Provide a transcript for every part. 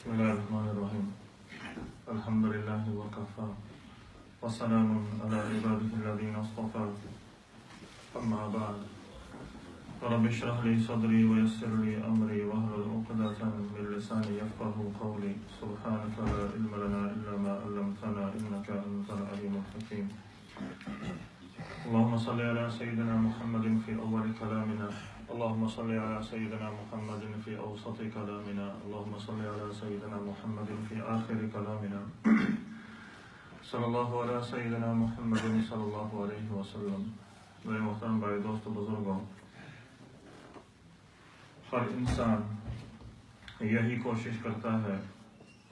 Bismillahirrahmanirrahim. Alhamdulillahi wa kafa. Wa salamun ala ibadihi alladhina astafa. Amma ba'd. Rabbi shrah li sadri wa yassir li amri wa hlul 'uqdatan min lisani yafqahu qawli. Subhanaka la ilma lana illa ma 'allamtana innaka antal alimul hakim. اللهم صل على سيدنا محمد في أول كلامنا اللهم صل على سيدنا محمد في أوسط كلامنا اللهم صل على سيدنا محمد في آخر كلامنا صلى الله على سيدنا محمد صلى الله عليه وسلم. मेरे मोहतरम भाई दोस्तों बुजुर्गों, हर इंसान यही कोशिश करता है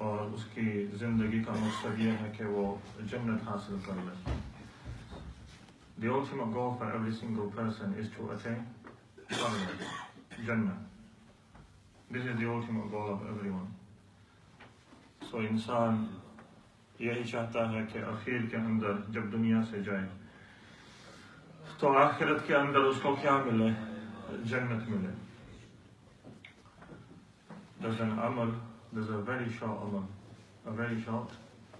और उसकी ज़िंदगी का मकसद यह है कि वो जन्नत हासिल कर ले. The ultimate goal for every single person is to attain paradise, Jannah. This is the ultimate goal of everyone. So इंसान यही चाहता है कि आखिर के अंदर जब दुनिया से जाए तो आखिरत के अंदर उसको क्या मिले? जन्नत मिले. There's an amal, there's a very short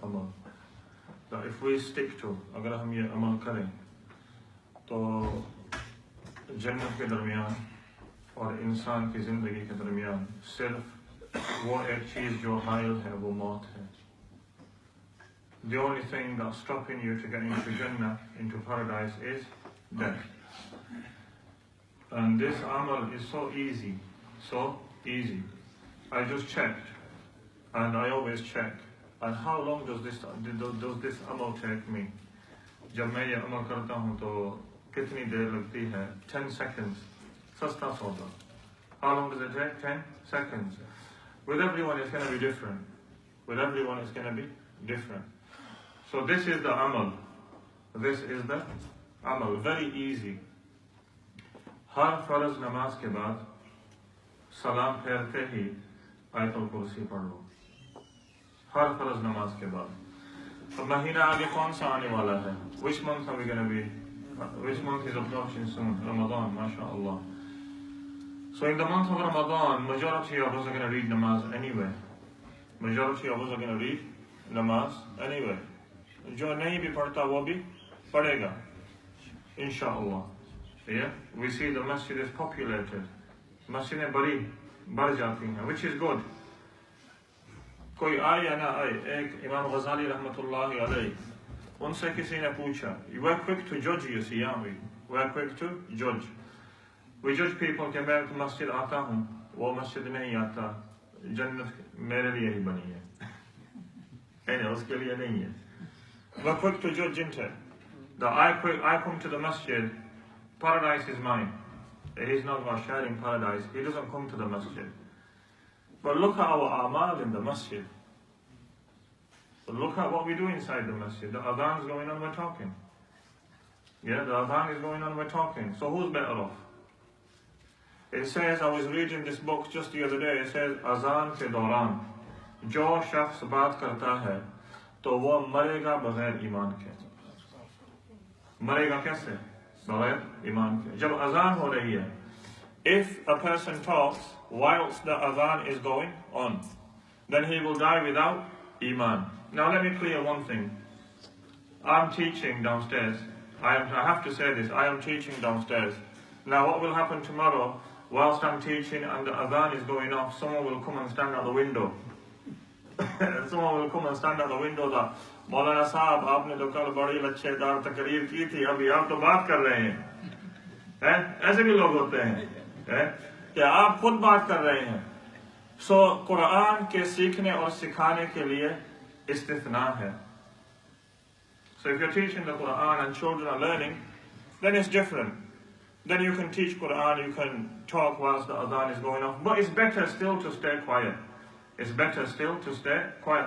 amal, that if we stick to, अगर हम ये अमल करें तो जन्नत के दरमियान और इंसान की ज़िंदगी के दरमियान सिर्फ वो एक चीज़ जो हायल है वो मौत है. The only thing that's stopping you to getting into Jannah, into paradise, is death. And this amal is so easy. I just checked, and I always check. And how long does this amal take me? जब मैं ये अमल करता हूँ तो कितनी देर लगती है? 10 seconds. सस्ता सौदा. How long does it take? 10 seconds. With everyone it's going to be different. So this is the amal. Very easy. हर फर्ज नमाज के बाद सलाम फेरते ही आयतुल कुर्सी पढ़ लो. हर फर्ज नमाज के बाद. अब महीना आगे कौन सा आने वाला है? Which month are we going to be? Which month is approaching soon? Ramadan, mashallah. So in the month of Ramadan, majority of us are going to read namaz anyway. जो नहीं भी पढ़ता वो भी पढ़ेगा, inshallah. Yeah, we see the masjid is populated. मस्जिदें बढ़ जाती हैं, which is good. कोई आए या ना आए, एक इमाम गजाली रहमतुल्लाहि अलैह, उनसे किसी ने पूछा, we're quick to judge, you see, aren't we? We're quick to judge. We judge people कि मैं तो मस्जिद आता हूँ, वो मस्जिद नहीं आता, जन्नत मेरे लिए ही बनी है, नहीं उसके लिए नहीं है. We're quick to judge, isn't it? That I come to the masjid, paradise is mine. He's not about sharing paradise. He doesn't come to the masjid. But look at our amal in the masjid. But look at what we do inside the masjid. The adhan is going on, we're talking. Yeah, the adhan is going on, we're talking. So who's better off? It says, I was reading this book just the other day, it says, azan ke dauran, jo shakhs baat karta hai, to wo marega baghair iman ke. Marega kaise? Baghair iman ke. Jab azan ho rahi hai, if a person talks whilst the adhan is going on, then he will die without iman. Now let me clear one thing. I'm teaching downstairs. I have to say this, I am teaching downstairs. Now what will happen tomorrow, whilst I'm teaching and the adhan is going off, someone will come and stand at the window. Someone will come and stand at the window that, Maulana Sahab, आपने तो कल बड़ी लच्छेदार तकरीर की थी, अभी आप तो बात कर रहे हैं. ऐसे भी लोग होते हैं कि आप खुद बात कर रहे हैं. So कुरान के सीखने और सिखाने के लिए इस्तिथना है. So if you're teaching the Quran and children are learning, then it's different. Then you can teach Quran, you can talk whilst the adhan is going off. But it's better still to stay quiet.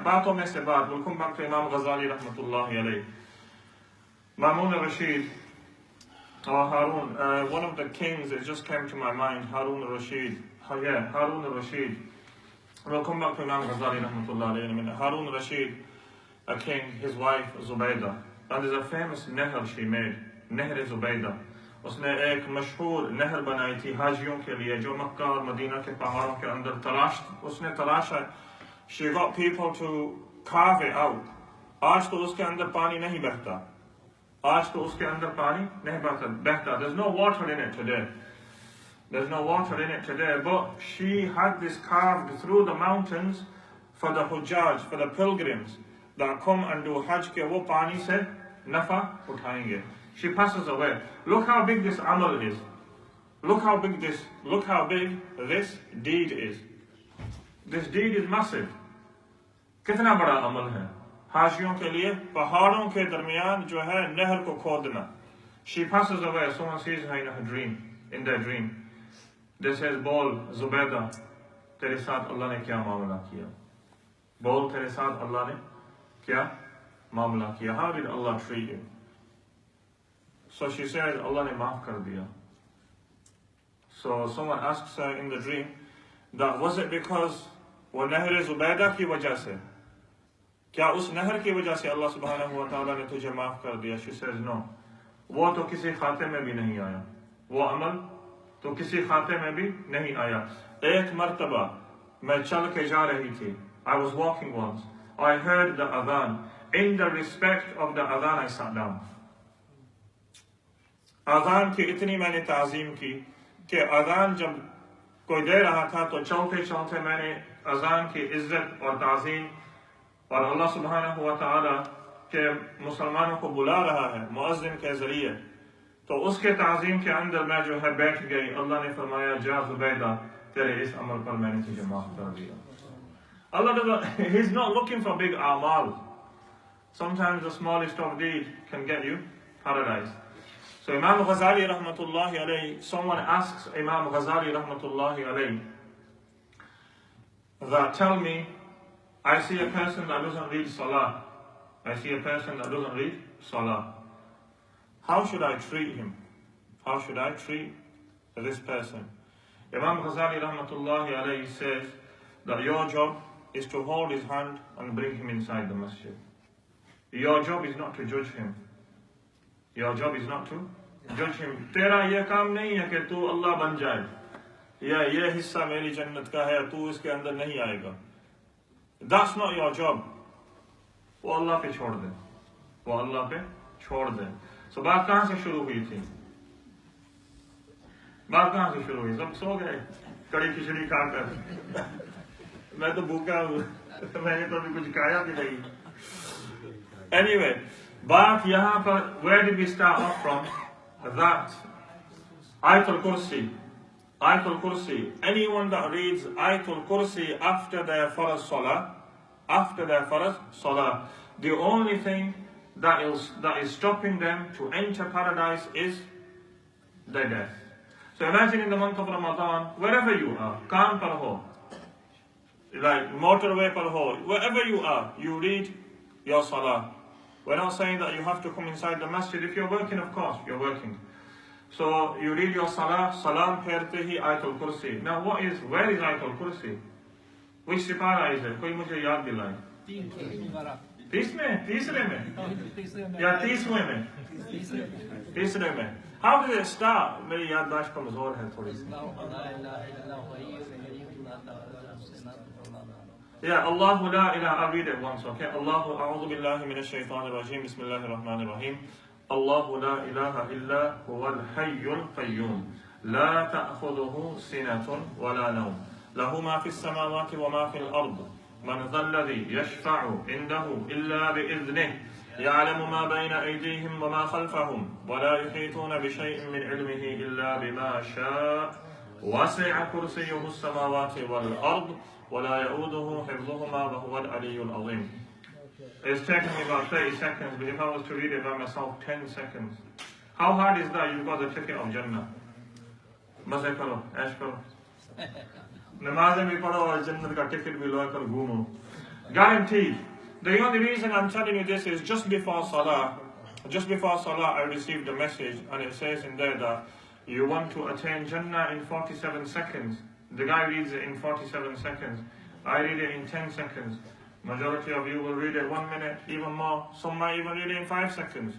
बातों में से बात. We'll come back to Imam Ghazali rahmatullahi alayh. Mamun Rashid or Harun, one of the kings that just came to my mind, Harun Rashid. Harun Rashid. We'll come back to Imam Ghazali rahmatullahi alayhi in a minute. Harun Rashid, a king, his wife Zubaydah. And there's a famous nehr she made, Nehr Zubaydah. उसने एक मशहूर नहर बनाई थी हाजियों के लिए जो मक्का और मदीना के पहाड़ों के अंदर उसने तराशा She got people to carve it out. आज तो उसके अंदर पानी नहीं बहता. आज तो उसके अंदर पानी नहीं बहता. There's no water in it today. There's no water in it today. But she had this carved through the mountains for the Hujjaj, for the pilgrims that come and do Hajj ke wo pani se nafa uthayenge. She passes away. Look how big this amal is. Look how big this deed is. This deed is massive. कितना बड़ा अमल है हाजियों के लिए पहाड़ों के दरमियान जो है नहर को खोदना. She passes away. Someone sees her in their dream. They says, बोल जुबैदा तेरे साथ अल्लाह ने क्या मामला किया. बोल तेरे साथ अल्लाह ने क्या मामला किया. How did Allah treat you? So she says, Allah ने माफ कर दिया. So someone asks her in the dream that was it because वो नहर जुबैदा की वजह से, क्या उस नहर की वजह से अल्लाह सुब्हानहू व तआला ने तुझे माफ कर दिया. She says no. वो तो किसी खाते में भी नहीं आया. वो अमल तो किसी खाते में भी नहीं आया. एक मर्तबा मैं चल के जा रही थी. I was walking once. I heard the adhan. In the respect of the adhan I sat down. अजान की इतनी मैंने ताज़ीम की कि अजान जब कोई दे रहा था तो चलते चलते मैंने अजान की इज्जत और ताज़ीम और अल्लाह सुब्हानहू व तआला के मुसलमानों को बुला रहा है मुअज्जिन के जरिए, तो उसके ताज़ीम के अंदर मैं जो है बैठ गई. अल्लाह ने फरमाया जा जुबैदा तेरे इस अमल पर मैंने तुझे माफ कर दिया. Allah doesn't, He's not looking for big amal. Sometimes the smallest of deeds can get you paradise. So Imam Ghazali rahmatullahi alayhi, someone asks Imam Ghazali rahmatullahi alayhi that tell me, I see a person that doesn't read salah. I see a person that doesn't read salah. How should I treat him? How should I treat this person? Imam Ghazali rahmatullahi alayhi says that your job is to hold his hand and bring him inside the masjid. Your job is not to judge him. Your job is not to judge him. तेरा ये काम नहीं है कि तू अल्लाह बन जाए या ये हिस्सा मेरी जन्नत का है तू इसके अंदर नहीं आएगा. That's not your job. वो अल्लाह पे छोड़ दे. वो अल्लाह पे छोड़ दे. So बात कहाँ से शुरू हुई थी? बात कहाँ से शुरू हुई? सब सो गए कड़ी खिचड़ी खाकर. मैं तो भूखा हूँ. मैंने तो अभी कुछ खाया भी नहीं. Anyway, बात यहाँ पर, where did we start off from? That Ayatul Kursi. Ayatul Kursi. Anyone that reads Ayatul Kursi after their farz salah, the only thing that is stopping them to enter paradise is their death. So imagine in the month of Ramadan, wherever you are, kaan par ho, like motorway par ho, wherever you are, you read your salah. We're not saying that you have to come inside the masjid. If you're working, of course, you're working. So you read your salah, salam pherte hi Ayatul Kursi. Now where is Ayatul Kursi? Which sipara is it? कोई मुझे याद दिलाए. 30 में? तीसरे में? या 30वें में? तीसरे में. How did it start? मेरी याददाश्त कमजोर है थोड़ी सी. Yeah, Allahu la ilaha. I'll read it once, okay? Allahu a'udhu billahi minash shaitanir rajim. Bismillahir rahmanir rahim. Allahu la ilaha illa huwal hayyul qayyum. La ta'khudhuhu sinatun wa la nawm. Lahu ma fis samawati wa ma fil ard. Man dhal ladhi yashfa'u indahu illa bi'idhnih. يعلم ما بين أيديهم وما خلفهم ولا يحيطون بشيء من علمه إلا بما شاء وسع كرسيه السماوات والأرض ولا يؤوده حفظهما وهو العلي العظيم. It's taken me about 30 seconds, but if I was to read it by myself, 10 seconds. How hard is that? You've got the ticket of Jannah. मज़े करो, ऐश करो. नमाज़ें भी पढ़ो और जन्नत का ticket भी लो कर घूमो. Guaranteed. The only reason I'm telling you this is just before Salah I received a message and it says in there that you want to attain Jannah in 47 seconds. The guy reads it in 47 seconds. I read it in 10 seconds. Majority of you will read it 1 minute, even more. Some might even read it in 5 seconds.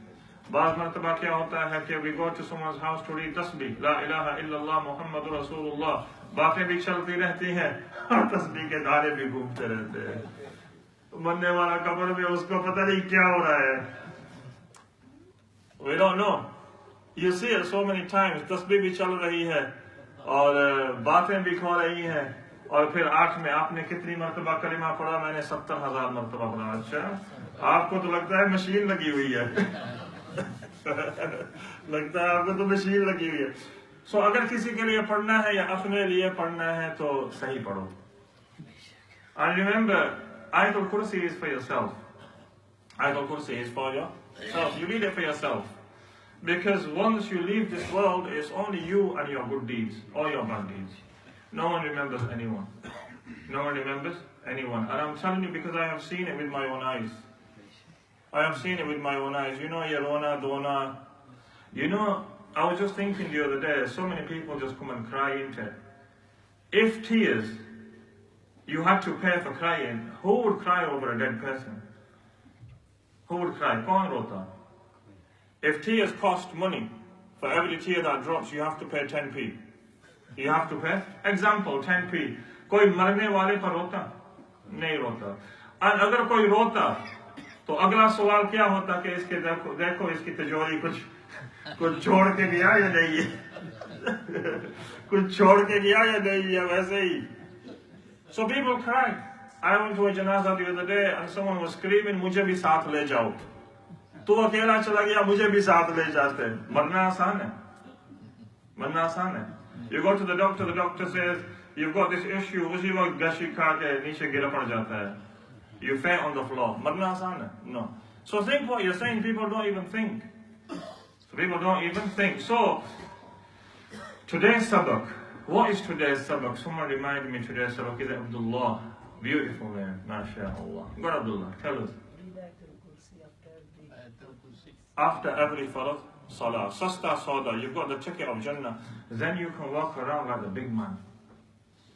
बाज़ मरतबा क्या होता है कि we go to someone's house to read tasbih, La ilaha illallah Muhammadur Rasulullah, बातें भी चलती रहती हैं और तस्बीह के दाने भी घूमते रहते हैं। मरने वाला कब्र में उसको पता नहीं क्या हो रहा है। We don't know. You see it so many times. तस्बीह भी चल रही है और बातें भी खो रही हैं, और फिर आठ में आपने कितनी मरतबा कलिमा पढ़ा? मैंने 70,000 मरतबा पढ़ा। अच्छा, आपको तो लगता है मशीन लगी हुई है। लगता है आपको तो मशीन लगी हुई है। सो अगर किसी के लिए पढ़ना है या अपने लिए पढ़ना है तो सही पढ़ो। And remember, Ayatul Kursi is for yourself. Ayatul Kursi is for yourself. You read it for yourself. Because once you leave this world, it's only you and your good deeds or your bad deeds. No one remembers anyone. No one remembers anyone. And I'm telling you because I have seen it with my own eyes. I have seen it with my own eyes. You know, Yarona, Dona. You know, I was just thinking the other day, so many people just come and cry into it. If tears, you had to pay for crying, who would cry over a dead person? Who would cry? Kaun rota? If tears cost money, for every tear that drops, you have to pay 10p. You have to pay. Example, 10p. कोई मरने वाले पर रोता? नहीं रोता। और अगर कोई रोता, तो अगला सवाल क्या होता कि इसके देखो इसकी तिजोरी कुछ छोड़ के गया या नहीं है? कुछ छोड़ के गया या नहीं है? वैसे ही. So people cry. I went to a janaza the other day and someone was screaming, मुझे भी साथ ले जाओ. तू अकेला चला गया, मुझे भी साथ ले जाते. मरना आसान है. मरना आसान है. You go to the doctor says, you've got this issue, उसी वक्त गशी खा के नीचे गिर पड़ जाता है. You faint on the floor. मरना आसान है. No. So think what you're saying, people don't even think. So people don't even think. So, today's sabak. What is today's sabak? Someone reminded me today's sabak is Abdullah. Beautiful name, mashallah. Go Abdullah, tell us. After every farad salah, sasta soda, you've got the ticket of Jannah. Then you can walk around like a big man.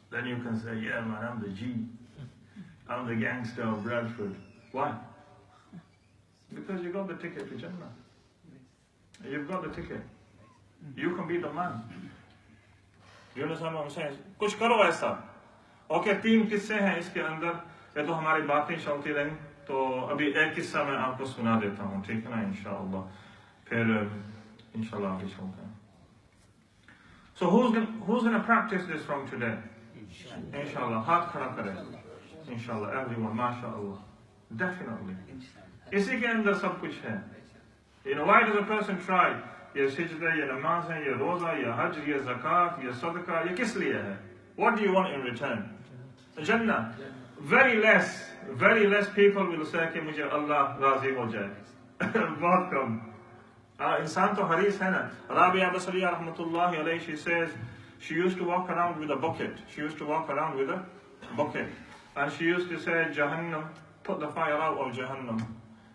Then you can say, yeah man, I'm the G. I'm the gangster of Bradford. Why? Because you got the ticket to Jannah. You've got the ticket. You can be the man. You understand what I'm saying? कुछ करो ऐसा. Okay, 3 किस्से हैं इसके अंदर. ये तो हमारी बातें चलती रही. तो अभी एक किस्सा मैं आपको सुना देता हूँ, ठीक है ना? इंशाअल्लाह. फिर इंशाअल्लाह आगे चलते हैं. So who's gonna practice this from today? Inshallah. हाथ खड़ा करें. Inshallah, everyone, mashallah. Definitely. इसी के अंदर सब कुछ है. You know, why does a person try? ये सिजदा, ये नमाज है, ये रोजा, ये हज, ये ज़कात, ये सदका, ये किस लिए है? What do you want in return? Jannah. Very less people will say कि मुझे अल्लाह राज़ी हो जाए. बहुत कम. इंसान तो हरीस है ना. राबिया बसरिया रहमतुल्लाह अलैह, she says she used to walk around with a bucket. She used to walk around with a bucket. And she used to say, Jahannam, put the fire out of Jahannam.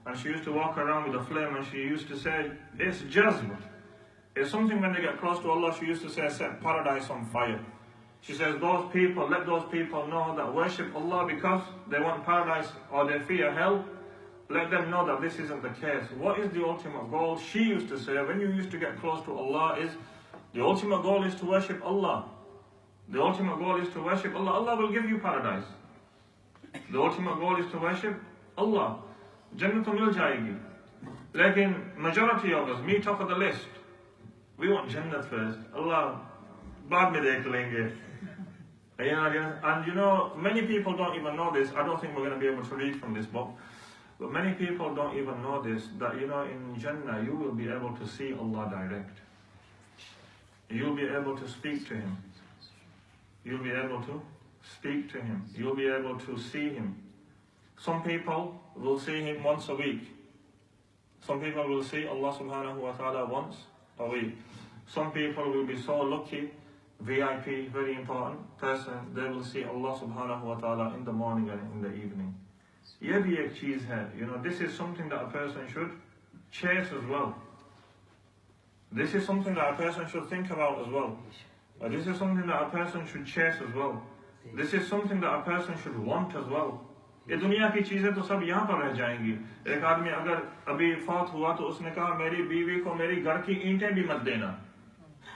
And she used to walk around with a flame and she used to say, it's jazm. It's something when they get close to Allah, she used to say, set paradise on fire. She says, those people, let those people know that worship Allah because they want paradise or they fear hell. Let them know that this isn't the case. What is the ultimate goal? She used to say, when you used to get close to Allah, is the ultimate goal is to worship Allah. The ultimate goal is to worship Allah. Allah will give you paradise. The ultimate goal is to worship Allah. Jannah to mil jayegi. Lekin majority of us, me top of the list, we want Jannah first. Allah, baad mein dekh lenge. And you know, many people don't even know this. I don't think we're going to be able to read from this book. But many people don't even know this, that you know, in Jannah you will be able to see Allah direct. You'll be able to speak to Him. You'll be able to speak to Him. You'll be able to see Him. Some people will see Him once a week. Some people will see Allah subhanahu wa ta'ala once a week. Some people will be so lucky, VIP, very important person, they will see Allah subhanahu wa ta'ala in the morning and in the evening. Ye bhi ek cheez hai. You know, this is something that a person should chase as well. This is something that a person should think about as well. This is something that a person should chase as well. This is something that a person should want as well. ये दुनिया की चीजें तो सब यहाँ पर रह जाएंगी. एक आदमी अगर अभी फौत हुआ तो उसने कहा मेरी बीवी को मेरी घर की ईंटें भी मत देना.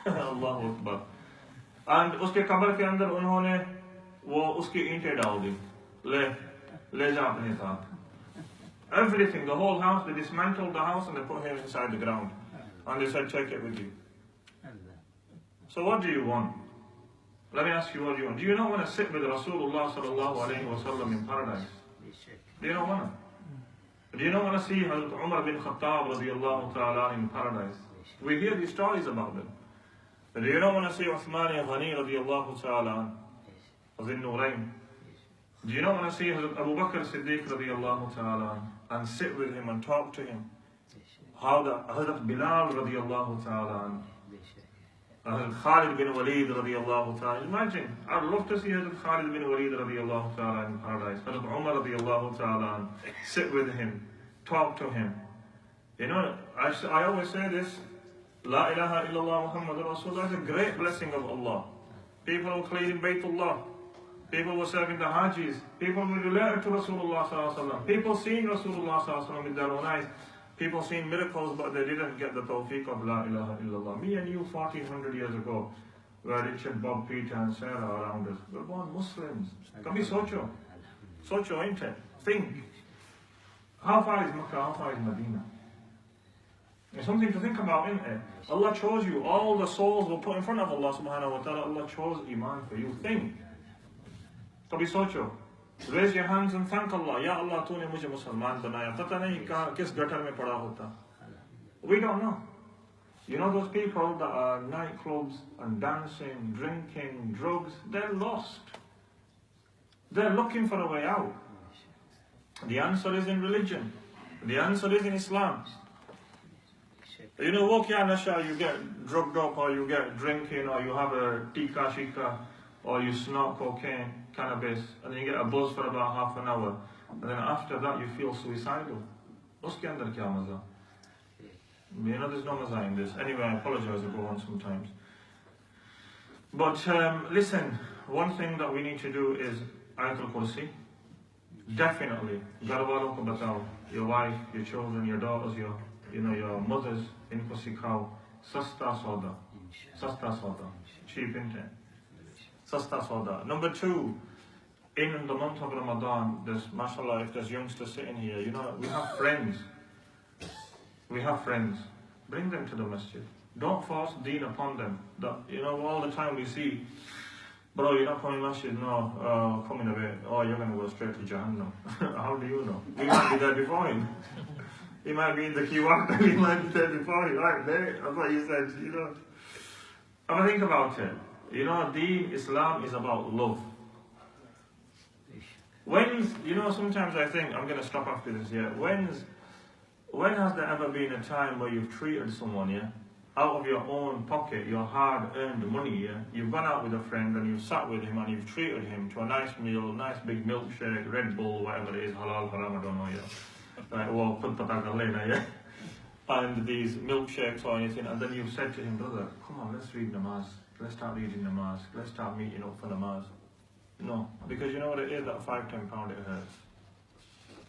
अल्लाह अकबर. And उसके कब्र के अंदर उन्होंने वो उसकी ईंटें डाल दी, ले जा अपने साथ. Everything, the whole house, they dismantled the house and they put him inside the ground. And they said, take it with you. So what do you want? Let me ask you what you want. Do you not want to sit with Rasulullah sallallahu alayhi wa sallam in paradise? Do you not want to? Do you not want to see Hazrat Umar bin Khattab radiallahu ta'ala in paradise? We hear these stories about them. Do you not want to see Uthman Ghani radiallahu ta'ala Hazrat Nurayn? Do you not want to see Hazrat Abu Bakr Siddiq radiallahu ta'ala and sit with him and talk to him? How the Hazrat Bilal radiallahu ta'ala, Hazrat Khalid bin Walid radiallahu ta'ala. Imagine, I'd love to see Hazrat Khalid bin Walid radiallahu ta'ala in paradise. Hazrat Umar radiallahu ta'ala, sit with him, talk to him. You know, I always say this, La ilaha illallah Muhammadur Rasulullah is a great blessing of Allah. People were cleaning Baytullah. People were serving the Hajis. People were related to Rasulullah sallallahu alaihi wasallam. People seeing Rasulullah sallallahu alaihi wasallam with their own eyes. People seeing miracles, but they didn't get the tawfiq of La ilaha illallah. Me and you 1400 years ago were Richard, Bob, Peter and Sarah around us. We're born Muslims. Can be socho. Socho, ain't it? Think. How far is Makkah? How far is Medina? It's something to think about, isn't it? Allah chose you. All the souls were put in front of Allah subhanahu wa ta'ala. Allah chose Iman for you. Think. कभी सोचो, raise your hands and thank Allah. Ya Allah, तूने मुझे मुसलमान बनाया. पता नहीं किस gutter में पड़ा होता. We don't know. You know those people that are nightclubs and dancing, drinking, drugs, they're lost. They're looking for a way out. The answer is in religion. The answer is in Islam. You know, walk nasha, you get drugged up or you get drinking or you have a tika shika or you snort cocaine, cannabis, and then you get a buzz for about half an hour, and then after that you feel suicidal. Uske andar kya maza? You know, there's no maza in this. Anyway, I apologize, I go on sometimes. But listen, one thing that we need to do is Ayatul Kursi. Definitely. Garwalo ko batao. Your wife, your children, your daughters, your mothers, inko sikhao. Sasta soda. Sasta soda. Cheap intent. Sasta soda. Number 2, in the month of Ramadan, there's, mashallah, if there's youngsters sitting here, you know, we have friends. We have friends. Bring them to the masjid. Don't force deen upon them. You know, all the time we see, bro, you're not coming to masjid, no, come in a bit, oh, you're going to go straight to Jahannam. How do you know? We might be there before him. He might be in the Kiwata, he might be there before him. Right there, that's what you said, you know. Have a think about it. You know, Deen, Islam is about love. You know, sometimes I think, I'm going to stop after this here. When has there ever been a time where you've treated someone, yeah, out of your own pocket, your hard-earned money, yeah? You've gone out with a friend and you've sat with him and you've treated him to a nice meal, nice big milkshake, Red Bull, whatever it is, halal, haram, I don't know, yeah. Right, well, put pataka yeah. And these milkshakes or anything, and then you've said to him, brother, come on, let's read namaz. Let's start reading namaz. Let's start meeting up for namaz. No, because you know what it is, that £5-10 it hurts.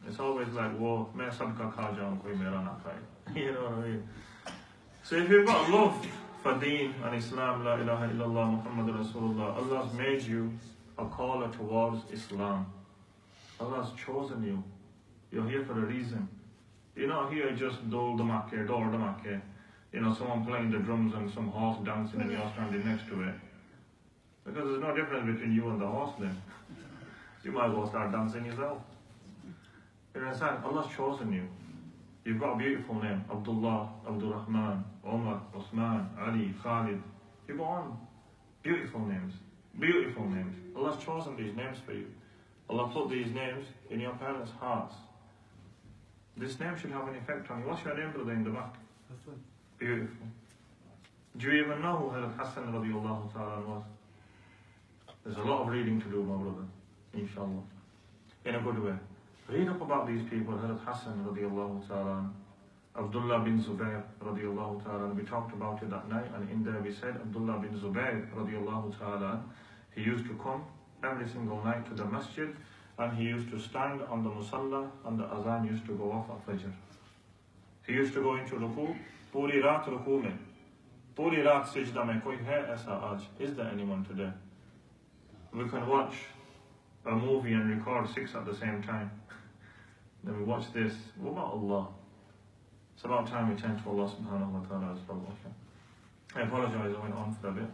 It's always like, whoa, main sabka kha jaun, koi mera na khaye. You know what I mean? So if you've got love for Deen and Islam, La ilaha illallah Muhammadur Rasulullah, Allah's made you a caller towards Islam. Allah's chosen you. You're here for a reason. You're not here just dol damake. You know, someone playing the drums and some horse dancing and you're standing next to it. Because there's no difference between you and the horse then. You might as well start dancing yourself. You understand? Allah's chosen you. You've got a beautiful name. Abdullah, Abdul Rahman, Omar, Osman, Ali, Khalid. You go on. Beautiful names. Beautiful names. Allah's chosen these names for you. Allah put these names in your parents' hearts. This name should have an effect on you. What's your name, brother, in the back? Hassan. Beautiful. Do you even know who Hazrat Hassan radiallahu ta'ala was? There's a lot of reading to do, my brother. Inshallah. In a good way. Read up about these people. Hazrat Hassan radiallahu ta'ala, Abdullah bin Zubair radiallahu ta'ala. We talked about it that night, and in there we said Abdullah bin Zubair radiallahu ta'ala, he used to come every single night to the masjid, and he used to stand on the musalla, and the azan used to go off at Fajr. He used to go into ruku, puri raat ruku mein. पूरी रात सिजदा में कोई है ऐसा आज? Is there anyone today? We can watch a movie and record 6 at the same time. Then we watch this. What about Allah? It's about time we turn to Allah subhanahu wa ta'ala as well. Okay. I apologize, I went on for a bit.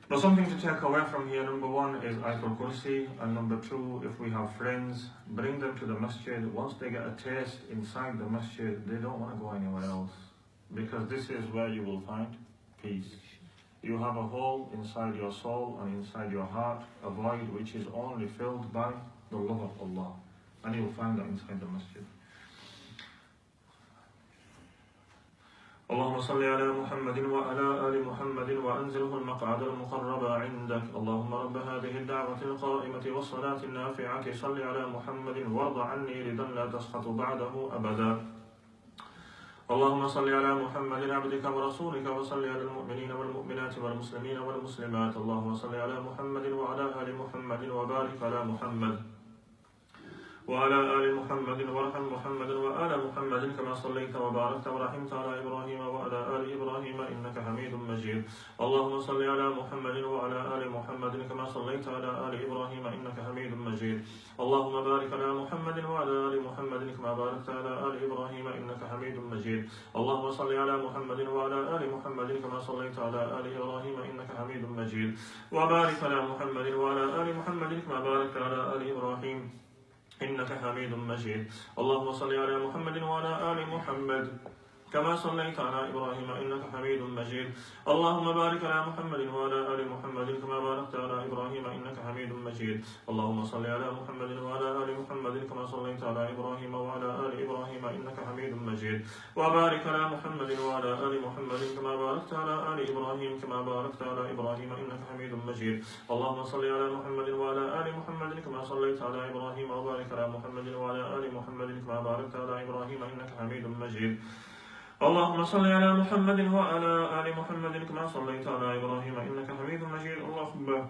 But something to take away from here, number one is Ayatul Kursi, and number two, if we have friends, bring them to the masjid. Once they get a taste inside the masjid, they don't want to go anywhere else. Because this is where you will find peace. You have a hole inside your soul and inside your heart, a void which is only filled by the love of Allah. And you will find that inside the masjid. اللهم صل على محمد وعلى آل محمد وأنزله المقعد المقرب عندك. اللهم رب هذه الدعوة القائمة والصلاة النافعة صل على محمد وارض عني رضا لا تسخط بعده أبدا. اللهم صل على محمد عبدك ورسولك وصل على المؤمنين والمؤمنات والمسلمين والمسلمات. اللهم صل على محمد وعلى آل محمد وبارك على محمد وعلى آل محمد وارحم محمد وآل محمد كما صليت وباركت ورحمت على إبراهيم وعلى آل إبراهيم إنك حميد مجيد. اللهم صل على محمد وعلى آل محمد كما صليت على آل إبراهيم إنك حميد مجيد. اللهم بارك على محمد وعلى آل محمد كما باركت على آل إبراهيم إنك حميد مجيد. اللهم صل على محمد وعلى آل محمد كما صليت على آل إبراهيم إنك حميد مجيد. وبارك على محمد وعلى آل محمد كما باركت على آل إبراهيم إنك حميد مجيد. اللهم صل على محمد وعلى آل محمد كما صليت على إبراهيم إنك حميد مجيد. اللهم بارك على محمد وعلى آل محمد كما باركت على إبراهيم إنك حميد مجيد. اللهم صل على محمد وعلى آل محمد كما صليت على إبراهيم وعلى آل إبراهيم إنك حميد مجيد. وبارك على محمد وعلى آل محمد كما باركت على آل إبراهيم كما باركت على إبراهيم إنك حميد مجيد. اللهم صل على محمد وعلى آل محمد كما صليت على إبراهيم وبارك على محمد وعلى آل محمد كما باركت على إبراهيم إنك حميد مجيد. اللهم صل على محمد وعلى آل محمد كما صليت على إبراهيم إنك حميد مجيد. اللهم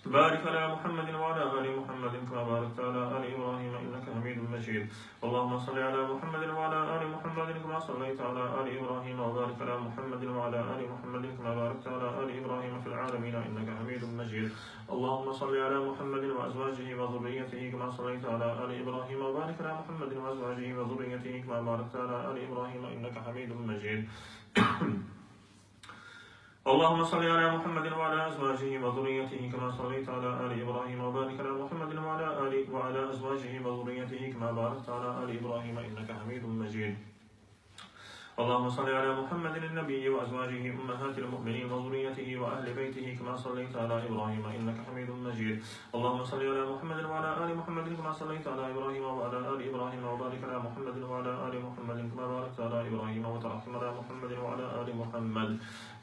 بارك على محمد وعلى آل محمد كما باركت على آل إبراهيم إنك حميد مجيد. اللهم صل على محمد وعلى آل محمد كما صليت على آل إبراهيم وبارك على محمد وعلى آل محمد كما باركت على آل إبراهيم في العالمين إنك حميد مجيد. اللهم صل على محمد وأزواجه وذريته كما صليت على آل إبراهيم وبارك على محمد وأزواجه وذريته كما باركت على آل إبراهيم إنك حميد مجيد. اللهم صل على محمد وعلى أزواجه وذريته كما صليت على آل إبراهيم وبارك على محمد وعلى أزواجه وذريته كما باركت على آل إبراهيم إنك حميد مجيد. اللهم صل على محمد النبي وأزواجه أمهات المؤمنين وذريته وأهل بيته كما صليت على إبراهيم إنك حميد مجيد. اللهم صل على محمد وعلى آل محمد كما صليت على إبراهيم وعلى آل إبراهيم وبارك على محمد وعلى آل محمد كما باركت على إبراهيم وترحم على محمد وعلى آل محمد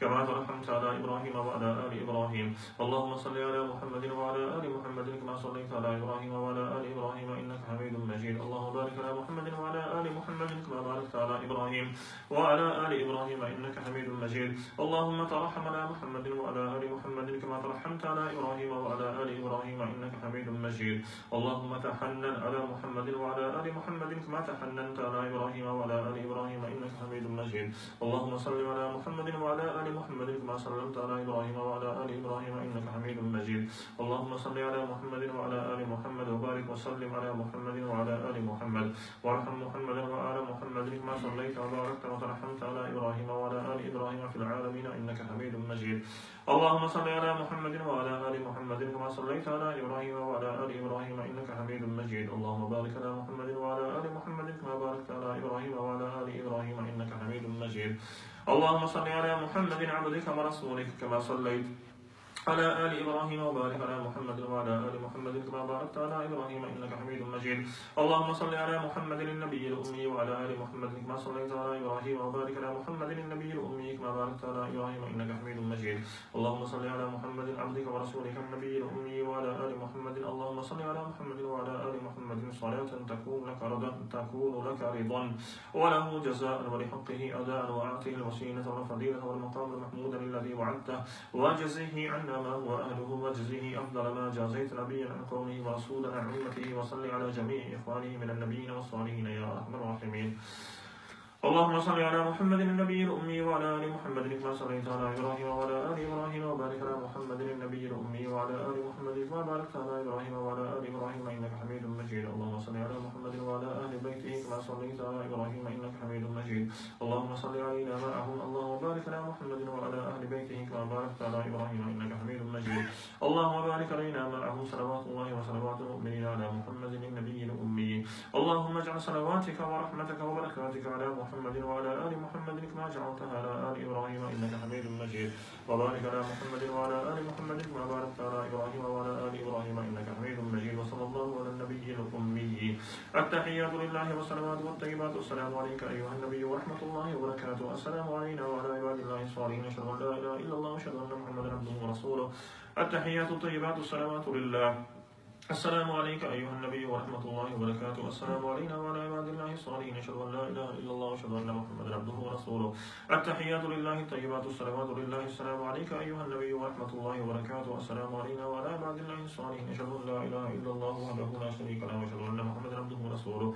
كما ترحمت على إبراهيم وعلى آل إبراهيم. اللهم صل على محمد وعلى آل محمد كما صليت على إبراهيم وعلى آل إبراهيم إنك حميد مجيد. اللهم بارك على محمد وعلى آل محمد كما باركت على إبراهيم وعلى آل إبراهيم إنك حميد مجيد. اللهم ترحم على محمد وعلى آل محمد كما ترحمت على إبراهيم وعلى آل إبراهيم إنك حميد مجيد. اللهم تحنن على محمد وعلى آل محمد كما تحننت على إبراهيم وعلى آل إبراهيم إنك حميد مجيد. اللهم صل على محمد وعلى آل محمد كما سلمت على إبراهيم وعلى آل إبراهيم إنك حميد مجيد. اللهم صل على محمد وعلى آل محمد وبارك وسلم على محمد وعلى آل محمد وارحم محمد وآل محمد كما صليت وباركت وترحمت على إبراهيم وعلى آل إبراهيم في العالمين إنك حميد مجيد. اللهم صل على محمد وعلى آل محمد كما صليت على إبراهيم وعلى آل إبراهيم إنك حميد مجيد. اللهم بارك على محمد وعلى آل محمد كما باركت على إبراهيم وعلى آل إبراهيم إنك حميد مجيد. اللهم صل على محمد عبدك ورسولك كما صليت على آل إبراهيم وبارك على محمد وعلى آل محمد كما باركت على إبراهيم إنك حميد مجيد. اللهم صل على محمد النبي الأمي وعلى آل محمد كما صليت على إبراهيم وبارك على محمد النبي الأمي كما باركت على إبراهيم إنك حميد مجيد. اللهم صل على محمد عبدك ورسولك النبي الأمي وعلى آل محمد. اللهم صل على محمد وعلى آل محمد صلاة تكون لك رضا وله جزاء ولحقه أداء وأعطه الوسيلة والفضيلة والمقام المحمود الذي وعدته وجزه عنا ما هو أهله وجزه أفضل ما جازيت نبيا عن قومه ورسولا عن أمته وصل على جميع إخوانه من النبيين والصالحين يا أرحم الراحمين. اللهم صل على محمد النبي الأمي وعلى آل محمد كما صليت على إبراهيم وعلى آل إبراهيم وبارك على محمد النبي الأمي وعلى آل محمد كما باركت على إبراهيم وعلى آل إبراهيم إنك حميد مجيد. اللهم صل على محمد وعلى آل بيته كما صليت على إبراهيم إنك حميد مجيد. اللهم صل علينا معهم. اللهم بارك على محمد وعلى آل بيته كما باركت على إبراهيم إنك حميد مجيد. اللهم بارك علينا معهم صلوات الله وصلوات المؤمنين على محمد النبي الأمي. اللهم اجعل صلواتك ورحمتك وبركاتك على محمد وعلى آل محمد كما جعلتها على آل إبراهيم إنك حميد مجيد. وبارك على محمد وعلى آل محمد كما باركت على إبراهيم وعلى آل إبراهيم إنك حميد مجيد. وصلى الله على النبي الأمي. التحيات لله والصلوات والطيبات والسلام عليك أيها النبي ورحمة الله وبركاته. السلام علينا وعلى عباد الله الصالحين. أشهد أن لا إله إلا الله وأشهد أن محمدا عبده ورسوله. التحيات الطيبات الصلوات لله. السلام عليك أيها النبي ورحمة الله وبركاته. السلام علينا وعلى عباد الله الصالحين. أشهد أن لا إله إلا الله وأشهد أن محمدا عبده ورسوله. التحيات لله الطيبات الصلوات لله. السلام عليك أيها النبي ورحمة الله وبركاته. السلام علينا وعلى عباد الله الصالحين. أشهد أن لا إله إلا الله وحده لا شريك له وأشهد أن محمدا عبده ورسوله.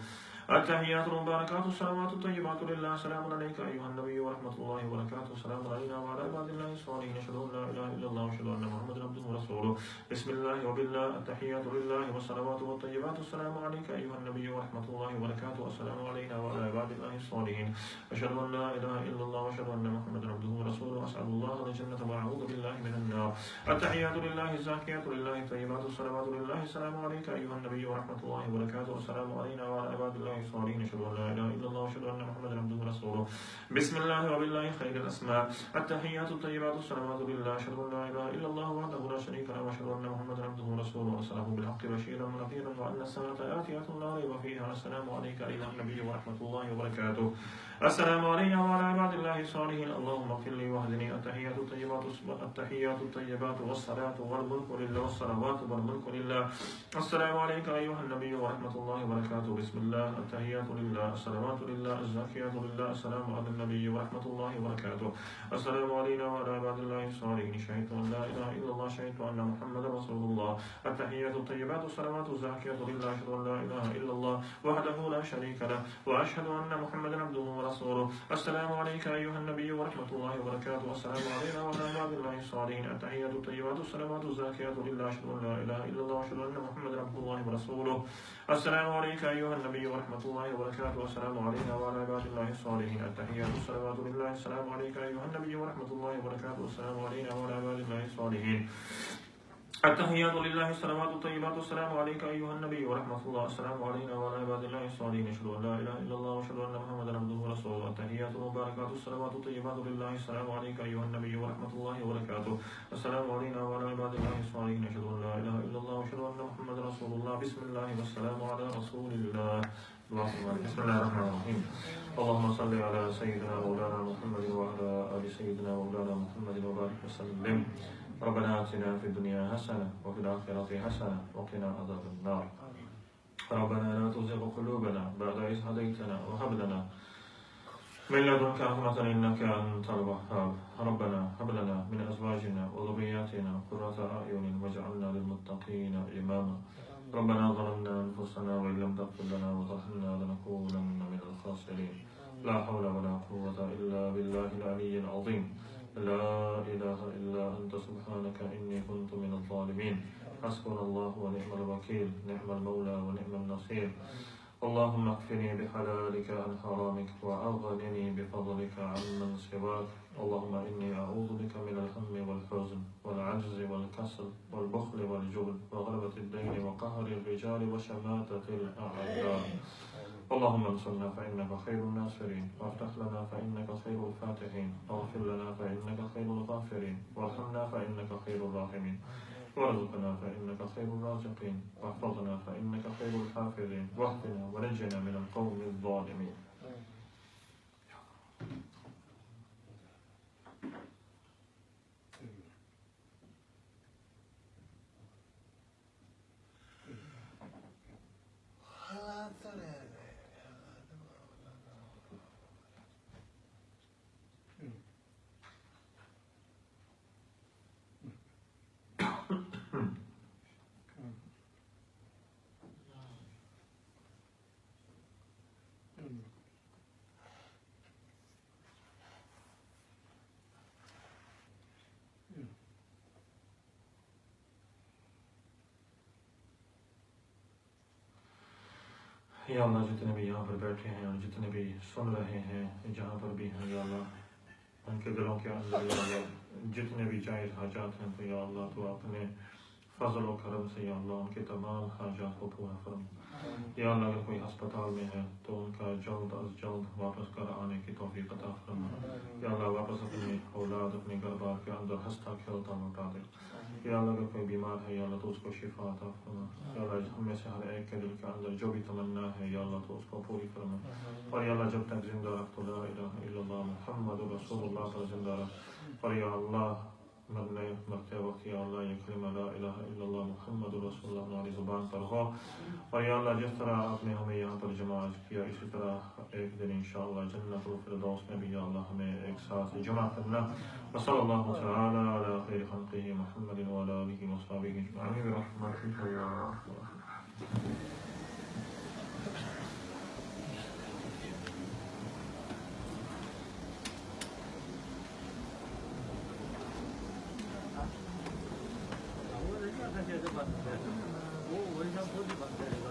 التحيات المباركات الصلوات الطيبات لله. السلام عليك أيها النبي ورحمة الله وبركاته. السلام علينا وعلى عباد الله الصالحين. أشهد أن لا إله إلا الله وأشهد أن محمدا عبده ورسوله. بسم الله وبالله. التحيات لله والصلوات والطيبات. السلام عليك أيها النبي ورحمة الله وبركاته. السلام علينا وعلى عباد الله الصالحين. أشهد أن لا إله إلا الله وأشهد أن محمدا عبده ورسوله. أسأل الله الجنة وأعوذ بالله من النار. التحيات لله الزاكيات لله الطيبات الصلوات لله. السلام عليك أيها النبي ورحمة الله وبركاته. السلام علينا وعلى عباد الله الصالحين. أشهد أن لا إله إلا الله وأشهد أن محمدا عبده ورسوله. بسم الله وبالله خير الأسماء. التحيات الطيبات الصلوات لله. أشهد أن لا إله إلا الله وحده لا شريك له وأشهد أن محمدا عبده ورسوله. أرسله بالحق بشيرا ونذيرا وأن الساعة آتية لا ريب فيها. السلام عليك أيها النبي ورحمة الله وبركاته. السلام علينا وعلى عباد الله الصالحين. اللهم اغفر لي واهدني. التحيات الطيبات والصلاة والملك لله والصلوات والملك لله. السلام عليك أيها النبي ورحمة الله وبركاته. بسم الله. التحيات لله. الصلوات لله. الزاكيات لله. السلام على النبي ورحمة الله وبركاته. السلام علينا وعلى عباد الله الصالحين. شهدت أن لا إله إلا الله. شهدت أن محمدا رسول الله. التحيات الطيبات الصلوات الزاكيات لله. أشهد أن لا إله إلا الله وحده لا شريك له وأشهد أن محمدا عبده ورسوله. السلام عليك أيها النبي ورحمة الله وبركاته. السلام علينا وعلى عباد الله الصالحين. التحيات الطيبات الصلوات الزاكيات لله. أشهد أن لا إله إلا الله وأشهد أن محمدا عبده الله ورسوله. السلام عليك أيها النبي ورحمة الله وبركاته. السلام علينا وعلى عباد الله الصالحين. التحيات الصلوات لله. السلام عليك أيها النبي ورحمة الله وبركاته. السلام علينا وعلى عباد الله الصالحين. التحيات لله. الصلوات الطيبات. السلام عليك أيها النبي ورحمة الله. السلام علينا وعلى عباد الله الصالحين. أشهد أن لا إله إلا الله وأشهد أن محمدا عبده ورسوله. التحيات المباركات الصلوات الطيبات لله. السلام عليك أيها النبي ورحمة الله وبركاته. السلام علينا وعلى عباد الله الصالحين. أشهد أن لا إله إلا الله وأشهد أن محمدا رسول الله. بسم الله والسلام على رسول الله. بسم الله الرحمن الرحيم. اللهم صل على سيدنا مولانا محمد وعلى آل سيدنا مولانا محمد وبارك وسلم. ربنا آتنا في الدنيا حسنة وفي الآخرة حسنة وقنا عذاب النار. ربنا لا تزغ قلوبنا بعد إذ هديتنا وهب لنا من لدنك رحمة إنك أنت الوهاب. ربنا هب لنا من أزواجنا وذرياتنا قرة أعين واجعلنا للمتقين إماما. ربنا ظلمنا أنفسنا وإن لم تغفر لنا وترحمنا لنكونن من الخاسرين. لا حول ولا قوة إلا بالله العلي العظيم. لا إله إلا أنت سبحانك إني كنت من الظالمين. حسبنا الله ونعم الوكيل. نعم المولى ونعم النصير. اللهم اكفني بحلالك عن حرامك وأغنني بفضلك عمن سواك. اللهم إني أعوذ بك من الهم والحزن والعجز والكسل والبخل والجبن وغلبة الدين وقهر الرجال وشماتة الأعداء. اللهم انصرنا فإنك خير الناصرين وافتح لنا فإنك خير الفاتحين واغفر لنا فإنك خير الغافرين وارحمنا فإنك خير الراحمين وارزقنا فإنك خير الرازقين واحفظنا فإنك خير الحافظين واهدنا ونجنا من القوم الظالمين. या अल्लाह जितने भी यहाँ पर बैठे हैं और जितने भी सुन रहे हैं जहाँ पर भी हैं या अल्लाह उनके दिलों के अंदर या अल्लाह जितने भी जायज़ हाजात हैं तो या अल्लाह तो अपने फजल और करम से या अल्लाह उनके तमाम हाजात को पूरा फरमा। या अल्लाह अगर कोई अस्पताल में है तो उनका जल्द अज जल्द वापस घर आने की तौफीक अता फरमा। या अल्लाह वापस अपनी औलाद अपने घर बार के अंदर हंसता खेलता लौटा दे। या अल्लाह अगर कोई बीमार है या अल्लाह तो उसको शिफा अता फरमा। या अल्लाह हम में से हर एक के दिल के अंदर जो भी तमन्ना है या अल्लाह तो उसको पूरी फरमा। और या अल्लाह जब तक जिंदा रख तो ला इलाहा इल्लल्लाह मुहम्मदुर रसूलुल्लाह पर जिंदा रख। और या अल्लाह मरते वक्त या अल्लाह ये कलिमा ला इलाहा इल्लल्लाह मुहम्मदुर रसूलुल्लाह हमारी ज़ुबान पर हो। और या अल्लाह जिस तरह आपने हमें यहाँ पर जमा किया इसी तरह एक दिन इंशाअल्लाह जन्नतुल फिरदौस में भी या अल्लाह हमें एक साथ जमा करना। वसल्लल्लाहु तआला अला खैरि खल्क़िही मुहम्मदिन व अला आलिहि व अस्हाबिहि अजमईन बिरहमतिका या अरहमर राहिमीन। वो वही सब बहुत ही बात है।